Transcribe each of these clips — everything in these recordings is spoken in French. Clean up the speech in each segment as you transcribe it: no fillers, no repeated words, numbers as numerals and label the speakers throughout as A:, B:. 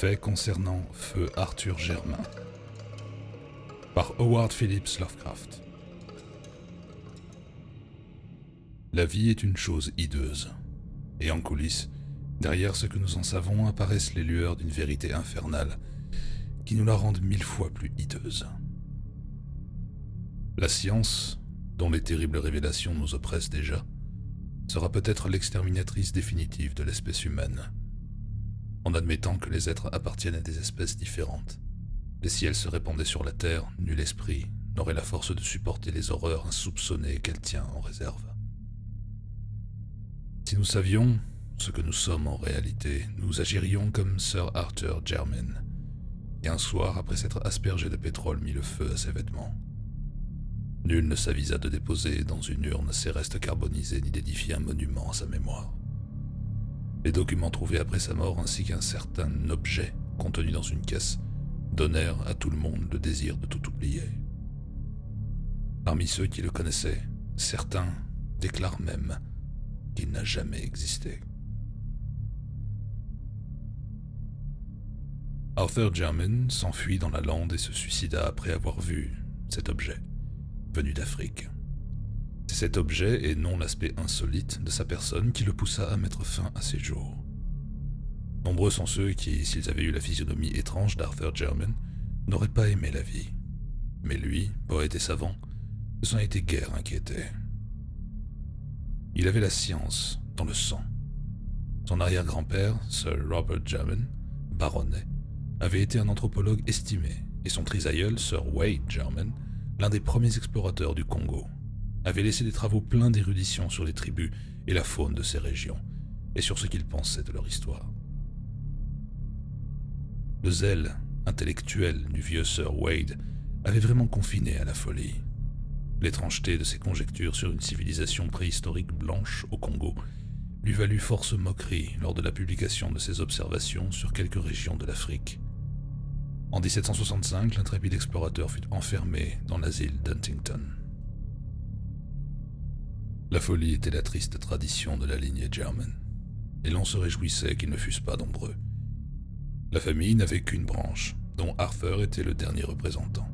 A: Fait concernant Feu Arthur Germain par Howard Phillips Lovecraft. La vie est une chose hideuse, et en coulisses, derrière ce que nous en savons apparaissent les lueurs d'une vérité infernale qui nous la rendent 1000 fois plus hideuse. La science, dont les terribles révélations nous oppressent déjà, sera peut-être l'exterminatrice définitive de l'espèce humaine, en admettant que les êtres appartiennent à des espèces différentes. Et si elles se répandaient sur la Terre, nul esprit n'aurait la force de supporter les horreurs insoupçonnées qu'elle tient en réserve. Si nous savions ce que nous sommes en réalité, nous agirions comme Sir Arthur Germain, qui un soir, après s'être aspergé de pétrole, mit le feu à ses vêtements. Nul ne s'avisa de déposer dans une urne ses restes carbonisés ni d'édifier un monument à sa mémoire. Les documents trouvés après sa mort ainsi qu'un certain objet contenu dans une caisse donnèrent à tout le monde le désir de tout oublier. Parmi ceux qui le connaissaient, certains déclarent même qu'il n'a jamais existé. Arthur Germain s'enfuit dans la lande et se suicida après avoir vu cet objet, venu d'Afrique. C'est cet objet et non l'aspect insolite de sa personne qui le poussa à mettre fin à ses jours. Nombreux sont ceux qui, s'ils avaient eu la physionomie étrange d'Arthur Germain, n'auraient pas aimé la vie. Mais lui, poète et savant, ne s'en était guère inquiété. Il avait la science dans le sang. Son arrière-grand-père, Sir Robert Germain, baronnet, avait été un anthropologue estimé, et son trisaïeul, Sir Wade Germain, l'un des premiers explorateurs du Congo, avait laissé des travaux pleins d'érudition sur les tribus et la faune de ces régions, et sur ce qu'ils pensaient de leur histoire. Le zèle intellectuel du vieux Sir Wade avait vraiment confiné à la folie. L'étrangeté de ses conjectures sur une civilisation préhistorique blanche au Congo lui valut force moquerie lors de la publication de ses observations sur quelques régions de l'Afrique. En 1765, l'intrépide explorateur fut enfermé dans l'asile d'Huntington. La folie était la triste tradition de la lignée Germain, et l'on se réjouissait qu'ils ne fussent pas nombreux. La famille n'avait qu'une branche, dont Arthur était le dernier représentant.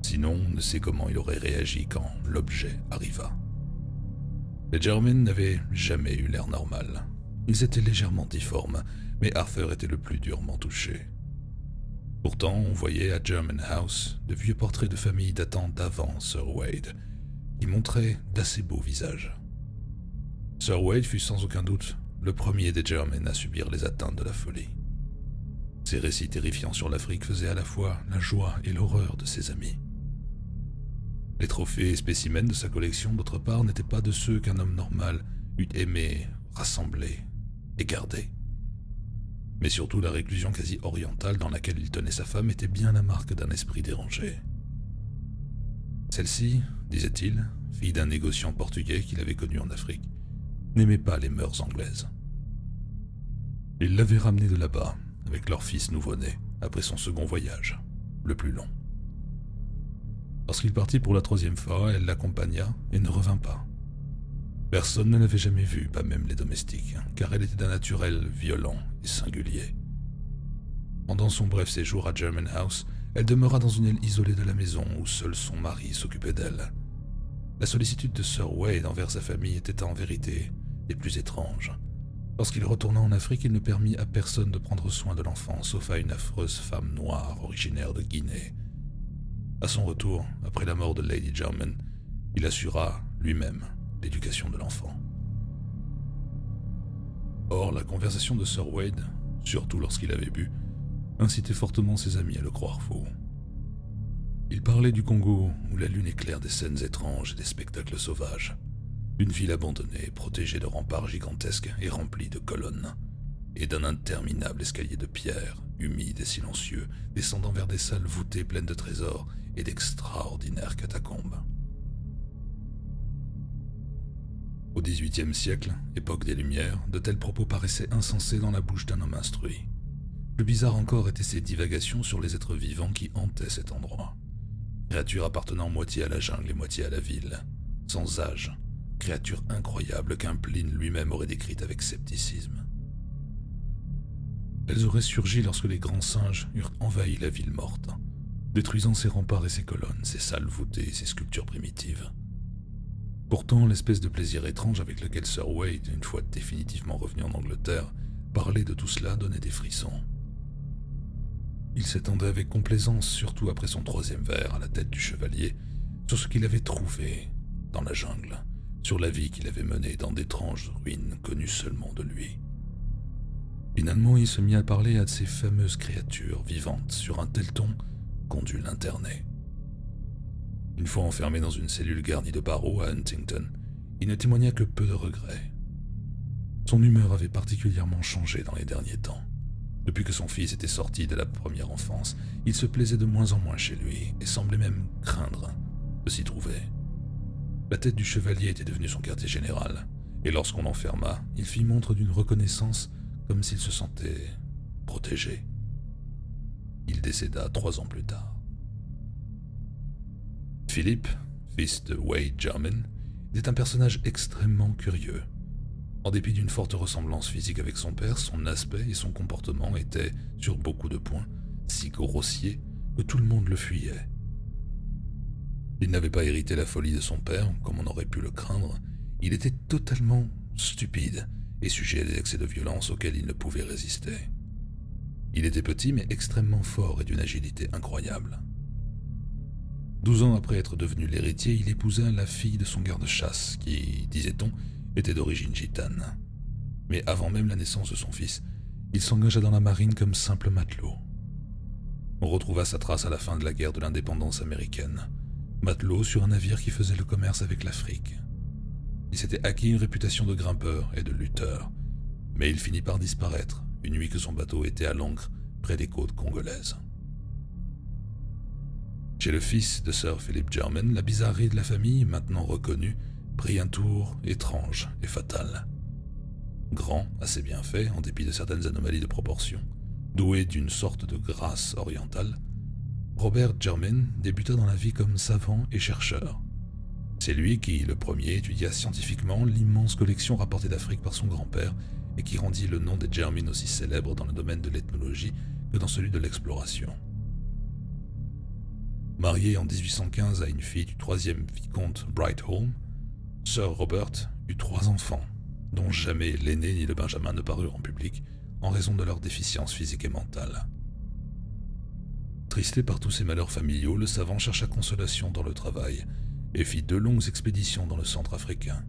A: Sinon, on ne sait comment il aurait réagi quand l'objet arriva. Les Germain n'avaient jamais eu l'air normal. Ils étaient légèrement difformes, mais Arthur était le plus durement touché. Pourtant, on voyait à German House de vieux portraits de famille datant d'avant Sir Wade, qui montraient d'assez beaux visages. Sir Wade fut sans aucun doute le premier des Germain à subir les atteintes de la folie. Ses récits terrifiants sur l'Afrique faisaient à la fois la joie et l'horreur de ses amis. Les trophées et spécimens de sa collection, d'autre part, n'étaient pas de ceux qu'un homme normal eût aimé, rassemblé et gardé. Mais surtout la réclusion quasi orientale dans laquelle il tenait sa femme était bien la marque d'un esprit dérangé. Celle-ci, disait-il, fille d'un négociant portugais qu'il avait connu en Afrique, n'aimait pas les mœurs anglaises. Il l'avait ramenée de là-bas, avec leur fils nouveau-né, après son second voyage, le plus long. Lorsqu'il partit pour la 3e fois, elle l'accompagna et ne revint pas. Personne ne l'avait jamais vue, pas même les domestiques, car elle était d'un naturel violent et singulier. Pendant son bref séjour à German House, elle demeura dans une aile isolée de la maison où seul son mari s'occupait d'elle. La sollicitude de Sir Wade envers sa famille était en vérité des plus étranges. Lorsqu'il retourna en Afrique, il ne permit à personne de prendre soin de l'enfant, sauf à une affreuse femme noire originaire de Guinée. À son retour, après la mort de Lady Germain, il assura lui-même l'éducation de l'enfant. Or, la conversation de Sir Wade, surtout lorsqu'il avait bu, incitait fortement ses amis à le croire faux. Il parlait du Congo, où la lune éclaire des scènes étranges et des spectacles sauvages, d'une ville abandonnée, protégée de remparts gigantesques et remplis de colonnes, et d'un interminable escalier de pierre, humide et silencieux, descendant vers des salles voûtées pleines de trésors et d'extraordinaires catacombes. Au XVIIIe siècle, époque des Lumières, de tels propos paraissaient insensés dans la bouche d'un homme instruit. Plus bizarre encore étaient ces divagations sur les êtres vivants qui hantaient cet endroit. Créatures appartenant moitié à la jungle et moitié à la ville, sans âge, créatures incroyables qu'un Pline lui-même aurait décrites avec scepticisme. Elles auraient surgi lorsque les grands singes eurent envahi la ville morte, détruisant ses remparts et ses colonnes, ses salles voûtées et ses sculptures primitives. Pourtant, l'espèce de plaisir étrange avec lequel Sir Wade, une fois définitivement revenu en Angleterre, parlait de tout cela donnait des frissons. Il s'étendait avec complaisance, surtout après son 3e verre à la tête du chevalier, sur ce qu'il avait trouvé dans la jungle, sur la vie qu'il avait menée dans d'étranges ruines connues seulement de lui. Finalement, il se mit à parler à de ces fameuses créatures vivantes sur un tel ton qu'on dut l'interner. Une fois enfermé dans une cellule garnie de barreaux à Huntington, il ne témoigna que peu de regrets. Son humeur avait particulièrement changé dans les derniers temps. Depuis que son fils était sorti de la première enfance, il se plaisait de moins en moins chez lui et semblait même craindre de s'y trouver. La tête du chevalier était devenue son quartier général, et lorsqu'on l'enferma, il fit montre d'une reconnaissance comme s'il se sentait protégé. Il décéda 3 ans plus tard. Philip, fils de Wade Jarman, était un personnage extrêmement curieux. En dépit d'une forte ressemblance physique avec son père, son aspect et son comportement étaient, sur beaucoup de points, si grossiers que tout le monde le fuyait. Il n'avait pas hérité la folie de son père, comme on aurait pu le craindre. Il était totalement stupide et sujet à des excès de violence auxquels il ne pouvait résister. Il était petit mais extrêmement fort et d'une agilité incroyable. 12 ans après être devenu l'héritier, il épousa la fille de son garde-chasse, qui, disait-on, était d'origine gitane. Mais avant même la naissance de son fils, il s'engagea dans la marine comme simple matelot. On retrouva sa trace à la fin de la guerre de l'indépendance américaine, matelot sur un navire qui faisait le commerce avec l'Afrique. Il s'était acquis une réputation de grimpeur et de lutteur, mais il finit par disparaître une nuit que son bateau était à l'ancre près des côtes congolaises. Chez le fils de Sir Philip Jarman, la bizarrerie de la famille, maintenant reconnue, prit un tour étrange et fatal. Grand, assez bien fait, en dépit de certaines anomalies de proportion, doué d'une sorte de grâce orientale, Robert Jarman débuta dans la vie comme savant et chercheur. C'est lui qui, le premier, étudia scientifiquement l'immense collection rapportée d'Afrique par son grand-père et qui rendit le nom des Jarman aussi célèbre dans le domaine de l'ethnologie que dans celui de l'exploration. Marié en 1815 à une fille du 3e vicomte Brightholme, Sir Robert eut 3 enfants, dont jamais l'aîné ni le benjamin ne parurent en public en raison de leur déficience physique et mentale. Tristé par tous ces malheurs familiaux, le savant chercha consolation dans le travail et fit 2 longues expéditions dans le centre africain.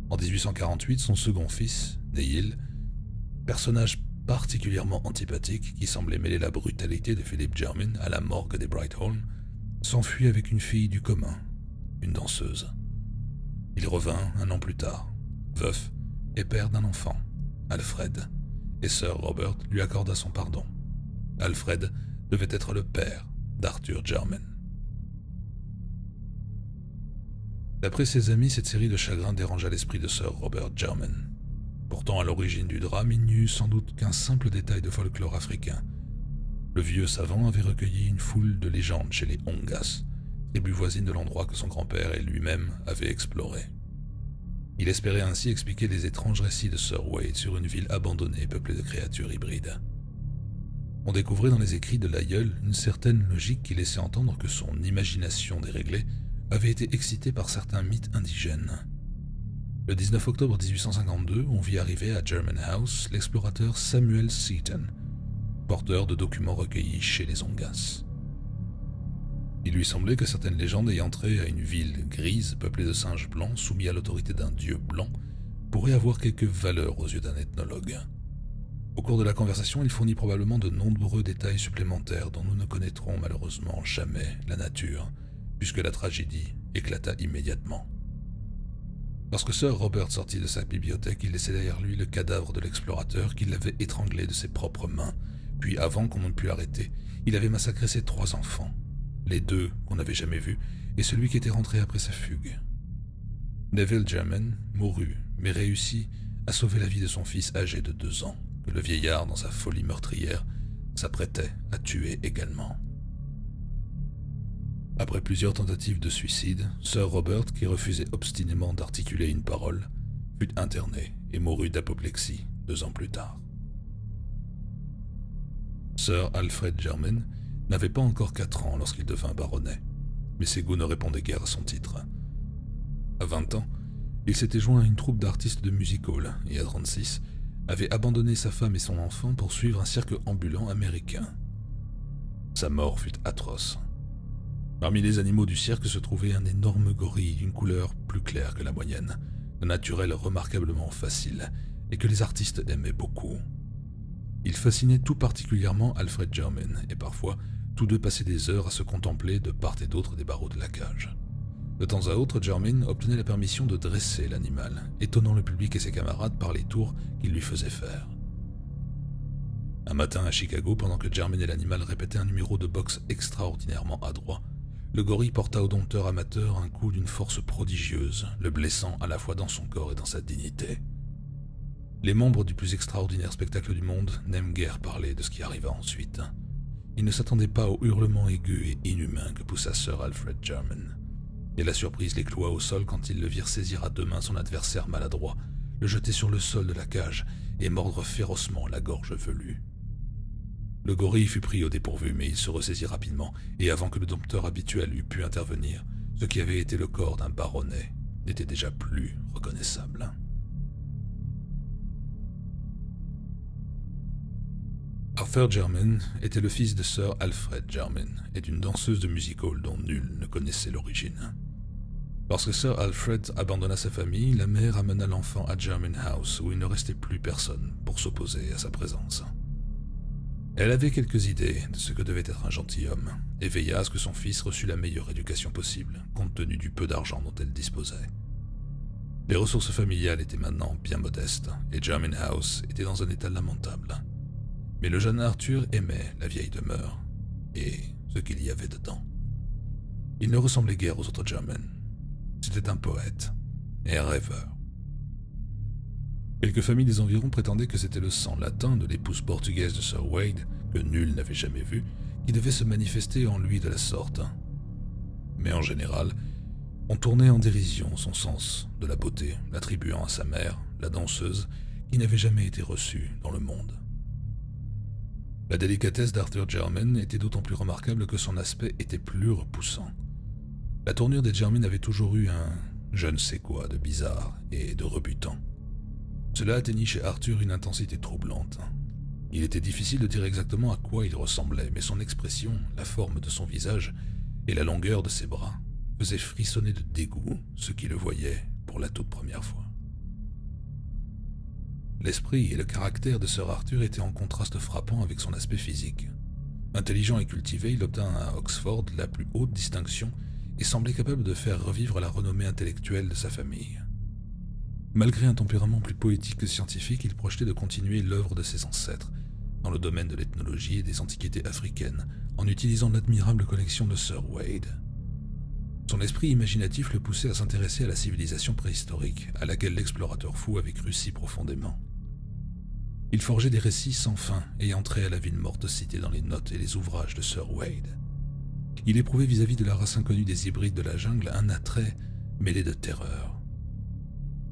A: En 1848, son second fils, Neil, personnage particulièrement antipathique qui semblait mêler la brutalité de Philip Jarman à la morgue des Brightholme, s'enfuit avec une fille du commun, une danseuse. Il revint 1 an plus tard, veuf et père d'un enfant, Alfred, et Sir Robert lui accorda son pardon. Alfred devait être le père d'Arthur Jarman. D'après ses amis, cette série de chagrins dérangea l'esprit de Sir Robert Jarman. Pourtant, à l'origine du drame, il n'y eut sans doute qu'un simple détail de folklore africain. Le vieux savant avait recueilli une foule de légendes chez les Ongas, tribu voisine de l'endroit que son grand-père et lui-même avaient exploré. Il espérait ainsi expliquer les étranges récits de Sir Wade sur une ville abandonnée peuplée de créatures hybrides. On découvrait dans les écrits de l'aïeul une certaine logique qui laissait entendre que son imagination déréglée avait été excitée par certains mythes indigènes. Le 19 octobre 1852, on vit arriver à German House l'explorateur Samuel Seaton, porteur de documents recueillis chez les Ongas. Il lui semblait que certaines légendes ayant trait à une ville grise peuplée de singes blancs soumis à l'autorité d'un dieu blanc pourraient avoir quelque valeur aux yeux d'un ethnologue. Au cours de la conversation, il fournit probablement de nombreux détails supplémentaires dont nous ne connaîtrons malheureusement jamais la nature, puisque la tragédie éclata immédiatement. Lorsque Sir Robert sortit de sa bibliothèque, il laissait derrière lui le cadavre de l'explorateur qui l'avait étranglé de ses propres mains, puis avant qu'on ne pût l'arrêter, il avait massacré ses 3 enfants, les 2 qu'on n'avait jamais vus, et celui qui était rentré après sa fugue. Neville Jarman mourut, mais réussit à sauver la vie de son fils âgé de 2 ans, que le vieillard, dans sa folie meurtrière, s'apprêtait à tuer également. Après plusieurs tentatives de suicide, Sir Robert, qui refusait obstinément d'articuler une parole, fut interné et mourut d'apoplexie 2 ans plus tard. Sir Alfred Jarman n'avait pas encore 4 ans lorsqu'il devint baronnet, mais ses goûts ne répondaient guère à son titre. À 20 ans, il s'était joint à une troupe d'artistes de music-hall et à 36, avait abandonné sa femme et son enfant pour suivre un cirque ambulant américain. Sa mort fut atroce. Parmi les animaux du cirque se trouvait un énorme gorille d'une couleur plus claire que la moyenne, d'un naturel remarquablement facile et que les artistes aimaient beaucoup. Il fascinait tout particulièrement Alfred Jarman et parfois, tous deux passaient des heures à se contempler de part et d'autre des barreaux de la cage. De temps à autre, Jarman obtenait la permission de dresser l'animal, étonnant le public et ses camarades par les tours qu'il lui faisait faire. Un matin à Chicago, pendant que Jarman et l'animal répétaient un numéro de boxe extraordinairement adroit, le gorille porta au dompteur amateur un coup d'une force prodigieuse, le blessant à la fois dans son corps et dans sa dignité. Les membres du plus extraordinaire spectacle du monde n'aiment guère parler de ce qui arriva ensuite. Ils ne s'attendaient pas au hurlement aigu et inhumain que poussa Sir Alfred Jarman. Et la surprise les cloua au sol quand ils le virent saisir à deux mains son adversaire maladroit, le jeter sur le sol de la cage et mordre férocement la gorge velue. Le gorille fut pris au dépourvu, mais il se ressaisit rapidement, et avant que le dompteur habituel eût pu intervenir, ce qui avait été le corps d'un baronnet n'était déjà plus reconnaissable. Arthur Jarman était le fils de Sir Alfred Jarman et d'une danseuse de music-hall dont nul ne connaissait l'origine. Lorsque Sir Alfred abandonna sa famille, la mère amena l'enfant à Jarman House où il ne restait plus personne pour s'opposer à sa présence. Elle avait quelques idées de ce que devait être un gentilhomme et veilla à ce que son fils reçût la meilleure éducation possible, compte tenu du peu d'argent dont elle disposait. Les ressources familiales étaient maintenant bien modestes et Jarman House était dans un état lamentable. Mais le jeune Arthur aimait la vieille demeure et ce qu'il y avait dedans. Il ne ressemblait guère aux autres Jarman. C'était un poète et un rêveur. Quelques familles des environs prétendaient que c'était le sang latin de l'épouse portugaise de Sir Wade, que nul n'avait jamais vu, qui devait se manifester en lui de la sorte. Mais en général, on tournait en dérision son sens de la beauté, l'attribuant à sa mère, la danseuse, qui n'avait jamais été reçue dans le monde. La délicatesse d'Arthur Jarman était d'autant plus remarquable que son aspect était plus repoussant. La tournure des Jarman avait toujours eu un je ne sais quoi de bizarre et de rebutant. Cela atteignit chez Arthur une intensité troublante. Il était difficile de dire exactement à quoi il ressemblait, mais son expression, la forme de son visage et la longueur de ses bras faisaient frissonner de dégoût ceux qui le voyaient pour la toute première fois. L'esprit et le caractère de Sir Arthur étaient en contraste frappant avec son aspect physique. Intelligent et cultivé, il obtint à Oxford la plus haute distinction et semblait capable de faire revivre la renommée intellectuelle de sa famille. Malgré un tempérament plus poétique que scientifique, il projetait de continuer l'œuvre de ses ancêtres dans le domaine de l'ethnologie et des antiquités africaines en utilisant l'admirable collection de Sir Wade. Son esprit imaginatif le poussait à s'intéresser à la civilisation préhistorique à laquelle l'explorateur fou avait cru si profondément. Il forgeait des récits sans fin ayant trait à la ville morte citée dans les notes et les ouvrages de Sir Wade. Il éprouvait vis-à-vis de la race inconnue des hybrides de la jungle un attrait mêlé de terreur.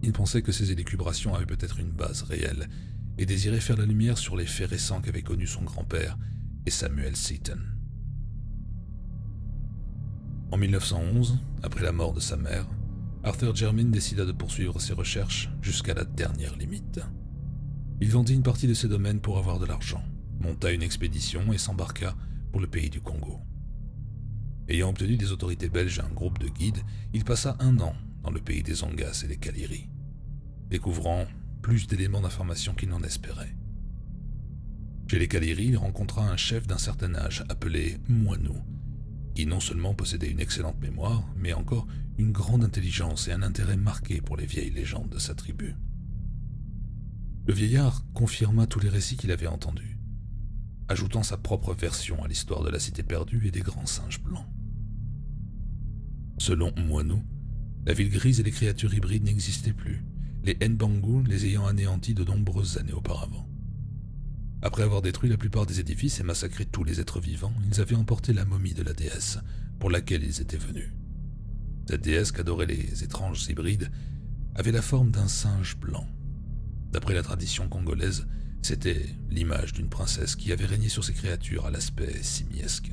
A: Il pensait que ces élucubrations avaient peut-être une base réelle et désirait faire la lumière sur les faits récents qu'avaient connus son grand-père et Samuel Seaton. En 1911, après la mort de sa mère, Arthur Jarman décida de poursuivre ses recherches jusqu'à la dernière limite. Il vendit une partie de ses domaines pour avoir de l'argent, monta une expédition et s'embarqua pour le pays du Congo. Ayant obtenu des autorités belges un groupe de guides, il passa 1 an dans le pays des Ongas et des Kaliri, découvrant plus d'éléments d'information qu'il n'en espérait. Chez les Kaliri, il rencontra un chef d'un certain âge appelé Moinou, qui non seulement possédait une excellente mémoire, mais encore une grande intelligence et un intérêt marqué pour les vieilles légendes de sa tribu. Le vieillard confirma tous les récits qu'il avait entendus, ajoutant sa propre version à l'histoire de la cité perdue et des grands singes blancs. Selon Moinou, la ville grise et les créatures hybrides n'existaient plus, les Nbangu les ayant anéantis de nombreuses années auparavant. Après avoir détruit la plupart des édifices et massacré tous les êtres vivants, ils avaient emporté la momie de la déesse pour laquelle ils étaient venus. Cette déesse qu'adoraient les étranges hybrides avait la forme d'un singe blanc. D'après la tradition congolaise, C'était l'image d'une princesse qui avait régné sur ces créatures à l'aspect simiesque.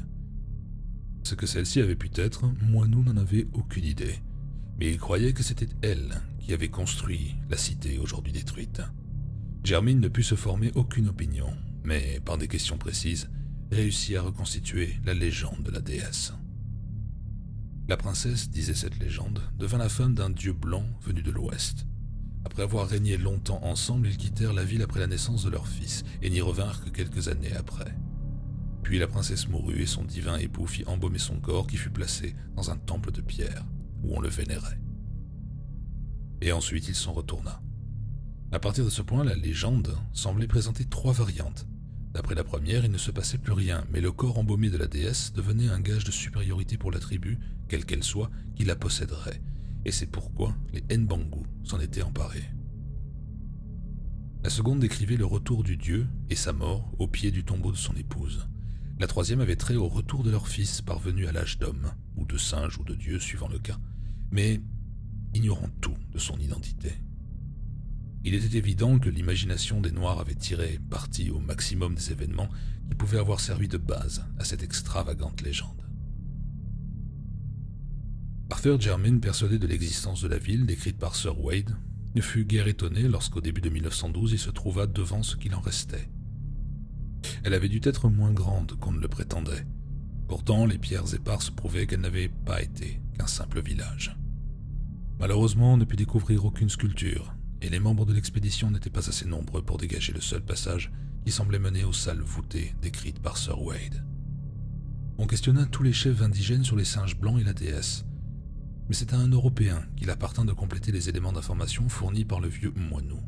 A: Ce que celle-ci avait pu être, Moineau n'en avait aucune idée, mais il croyait que c'était elle qui avait construit la cité aujourd'hui détruite. Jermyn ne put se former aucune opinion, mais par des questions précises, réussit à reconstituer la légende de la déesse. La princesse, disait cette légende, devint la femme d'un dieu blanc venu de l'Ouest. Après avoir régné longtemps ensemble, ils quittèrent la ville après la naissance de leur fils et n'y revinrent que quelques années après. Puis la princesse mourut et son divin époux fit embaumer son corps qui fut placé dans un temple de pierre où on le vénérait. Et ensuite il s'en retourna. À partir de ce point, la légende semblait présenter 3 variantes. D'après la première, il ne se passait plus rien, mais le corps embaumé de la déesse devenait un gage de supériorité pour la tribu, quelle qu'elle soit, qui la posséderait, et c'est pourquoi les Nbangu s'en étaient emparés. La seconde décrivait le retour du dieu et sa mort au pied du tombeau de son épouse. La troisième avait trait au retour de leur fils parvenu à l'âge d'homme, ou de singe ou de dieu suivant le cas, mais ignorant tout de son identité. Il était évident que l'imagination des Noirs avait tiré parti au maximum des événements qui pouvaient avoir servi de base à cette extravagante légende. Arthur Jermyn, persuadé de l'existence de la ville décrite par Sir Wade, ne fut guère étonné lorsqu'au début de 1912 il se trouva devant ce qu'il en restait. Elle avait dû être moins grande qu'on ne le prétendait. Pourtant, les pierres éparses prouvaient qu'elle n'avait pas été qu'un simple village. Malheureusement, on ne put découvrir aucune sculpture, et les membres de l'expédition n'étaient pas assez nombreux pour dégager le seul passage qui semblait mener aux salles voûtées décrites par Sir Wade. On questionna tous les chefs indigènes sur les singes blancs et la déesse, mais c'est à un Européen qu'il appartint de compléter les éléments d'information fournis par le vieux Moineau.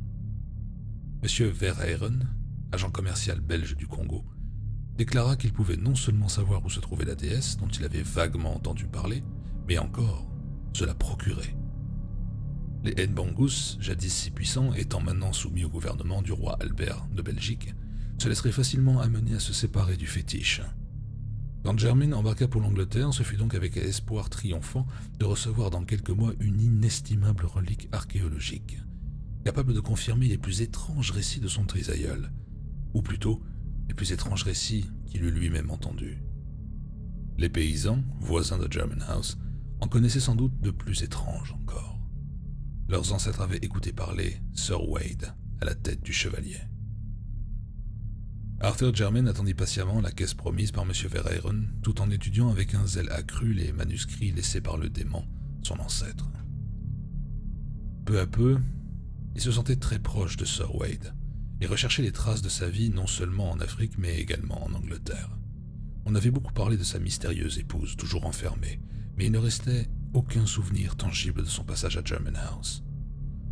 A: M. Verheiren, agent commercial belge du Congo, déclara qu'il pouvait non seulement savoir où se trouvait la déesse dont il avait vaguement entendu parler, mais encore se la procurer. Les Nbangus, jadis si puissants, étant maintenant soumis au gouvernement du roi Albert de Belgique, se laisseraient facilement amener à se séparer du fétiche. Quand Jermyn embarqua pour l'Angleterre, ce fut donc avec espoir triomphant de recevoir dans quelques mois une inestimable relique archéologique, capable de confirmer les plus étranges récits de son trisaïeul, ou plutôt les plus étranges récits qu'il eût lui-même entendus. Les paysans, voisins de German House, en connaissaient sans doute de plus étranges encore. Leurs ancêtres avaient écouté parler Sir Wade à la tête du chevalier. Arthur Jermyn attendit patiemment la caisse promise par M. Verheiren, tout en étudiant avec un zèle accru les manuscrits laissés par le démon, son ancêtre. Peu à peu, il se sentait très proche de Sir Wade, et recherchait les traces de sa vie non seulement en Afrique mais également en Angleterre. On avait beaucoup parlé de sa mystérieuse épouse, toujours enfermée, mais il ne restait aucun souvenir tangible de son passage à German House.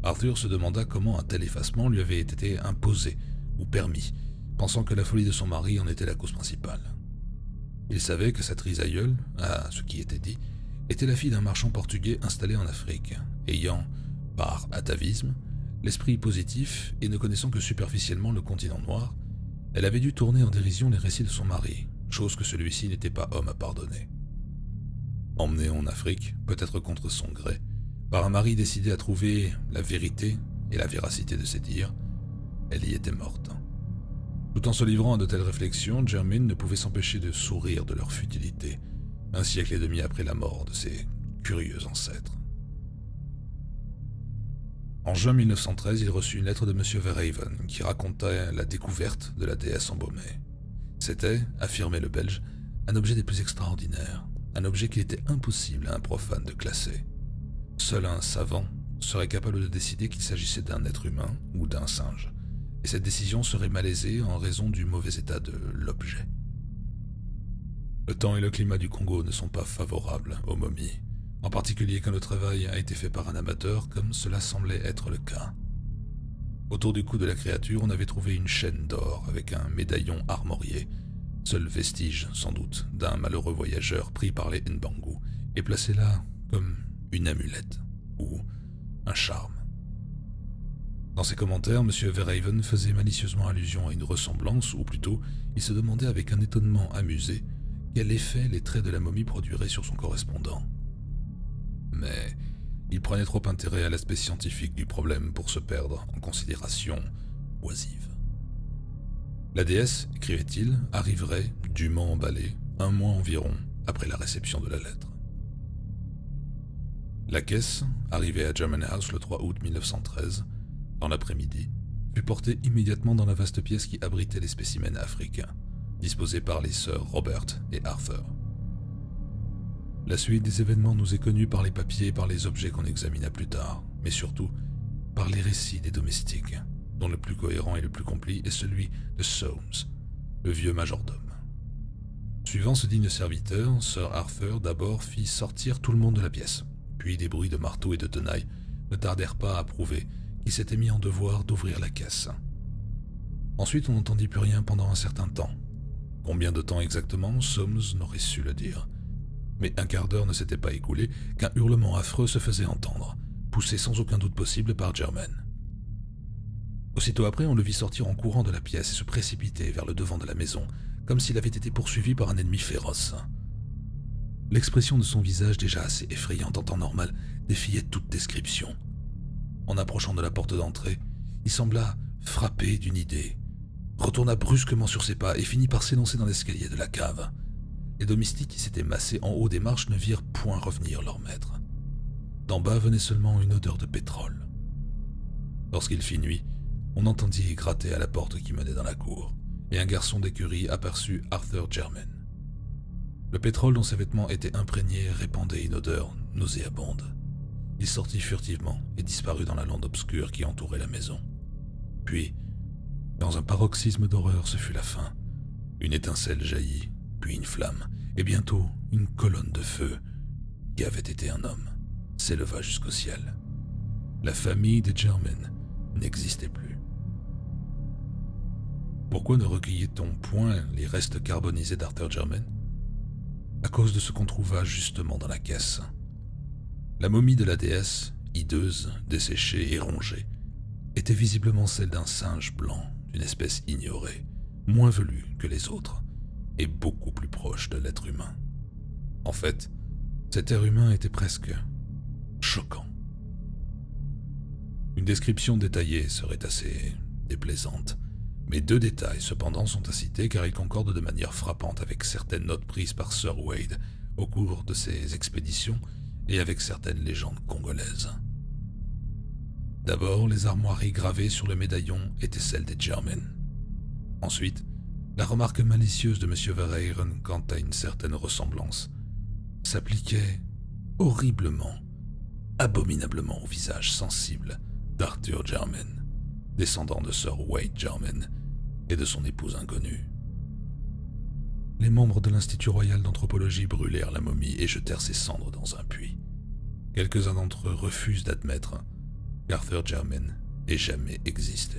A: Arthur se demanda comment un tel effacement lui avait été imposé ou permis, pensant que la folie de son mari en était la cause principale. Il savait que sa trisaïeule, à ce qui était dit, était la fille d'un marchand portugais installé en Afrique, ayant, par atavisme, l'esprit positif et ne connaissant que superficiellement le continent noir, elle avait dû tourner en dérision les récits de son mari, chose que celui-ci n'était pas homme à pardonner. Emmenée en Afrique, peut-être contre son gré, par un mari décidé à trouver la vérité et la véracité de ses dires, elle y était morte. Tout en se livrant à de telles réflexions, Jermyn ne pouvait s'empêcher de sourire de leur futilité, un siècle et demi après la mort de ses curieux ancêtres. En juin 1913, il reçut une lettre de M. Verhaven qui racontait la découverte de la déesse embaumée. C'était, affirmait le Belge, un objet des plus extraordinaires, un objet qu'il était impossible à un profane de classer. Seul un savant serait capable de décider qu'il s'agissait d'un être humain ou d'un singe, et cette décision serait malaisée en raison du mauvais état de l'objet. Le temps et le climat du Congo ne sont pas favorables aux momies, en particulier quand le travail a été fait par un amateur comme cela semblait être le cas. Autour du cou de la créature, on avait trouvé une chaîne d'or avec un médaillon armorié, seul vestige, sans doute, d'un malheureux voyageur pris par les Nbangu et placé là comme une amulette ou un charme. Dans ses commentaires, M. Verhaven faisait malicieusement allusion à une ressemblance, ou plutôt, il se demandait avec un étonnement amusé quel effet les traits de la momie produiraient sur son correspondant. Mais il prenait trop intérêt à l'aspect scientifique du problème pour se perdre en considérations oisives. La déesse, écrivait-il, arriverait, dûment emballée, un mois environ après la réception de la lettre. La caisse, arrivée à German House le 3 août 1913, dans l'après-midi, fut portée immédiatement dans la vaste pièce qui abritait les spécimens africains, disposés par les sœurs Robert et Arthur. La suite des événements nous est connue par les papiers et par les objets qu'on examina plus tard, mais surtout par les récits des domestiques, dont le plus cohérent et le plus complet est celui de Soames, le vieux majordome. Suivant ce digne serviteur, Sir Arthur d'abord fit sortir tout le monde de la pièce, puis des bruits de marteau et de tenaille ne tardèrent pas à prouver qu'il s'était mis en devoir d'ouvrir la caisse. Ensuite, on n'entendit plus rien pendant un certain temps. Combien de temps exactement, Soames n'aurait su le dire. Mais un quart d'heure ne s'était pas écoulé qu'un hurlement affreux se faisait entendre, poussé sans aucun doute possible par Germaine. Aussitôt après, on le vit sortir en courant de la pièce et se précipiter vers le devant de la maison, comme s'il avait été poursuivi par un ennemi féroce. L'expression de son visage, déjà assez effrayante en temps normal, défiait toute description. En approchant de la porte d'entrée, il sembla frappé d'une idée, retourna brusquement sur ses pas et finit par s'élancer dans l'escalier de la cave. Les domestiques qui s'étaient massés en haut des marches ne virent point revenir leur maître. D'en bas venait seulement une odeur de pétrole. Lorsqu'il fit nuit, on entendit gratter à la porte qui menait dans la cour, et un garçon d'écurie aperçut Arthur Germaine. Le pétrole dont ses vêtements étaient imprégnés répandait une odeur nauséabonde. Il sortit furtivement et disparut dans la lande obscure qui entourait la maison. Puis, dans un paroxysme d'horreur, ce fut la fin. Une étincelle jaillit, puis une flamme, et bientôt une colonne de feu, qui avait été un homme, s'éleva jusqu'au ciel. La famille des Germaine n'existait plus. Pourquoi ne recueillait-on point les restes carbonisés d'Arthur Germaine? À cause de ce qu'on trouva justement dans la caisse. La momie de la déesse, hideuse, desséchée et rongée, était visiblement celle d'un singe blanc, d'une espèce ignorée, moins velue que les autres, et beaucoup plus proche de l'être humain. En fait, cet être humain était presque choquant. Une description détaillée serait assez déplaisante, mais deux détails cependant sont à citer car ils concordent de manière frappante avec certaines notes prises par Sir Wade au cours de ses expéditions et avec certaines légendes congolaises. D'abord, les armoiries gravées sur le médaillon étaient celles des Germaine. Ensuite, la remarque malicieuse de M. Verheeren quant à une certaine ressemblance s'appliquait horriblement, abominablement au visage sensible d'Arthur Germaine, descendant de Sir Wade Germaine et de son épouse inconnue. Les membres de l'Institut royal d'anthropologie brûlèrent la momie et jetèrent ses cendres dans un puits. Quelques-uns d'entre eux refusent d'admettre qu'Arthur Germaine ait jamais existé.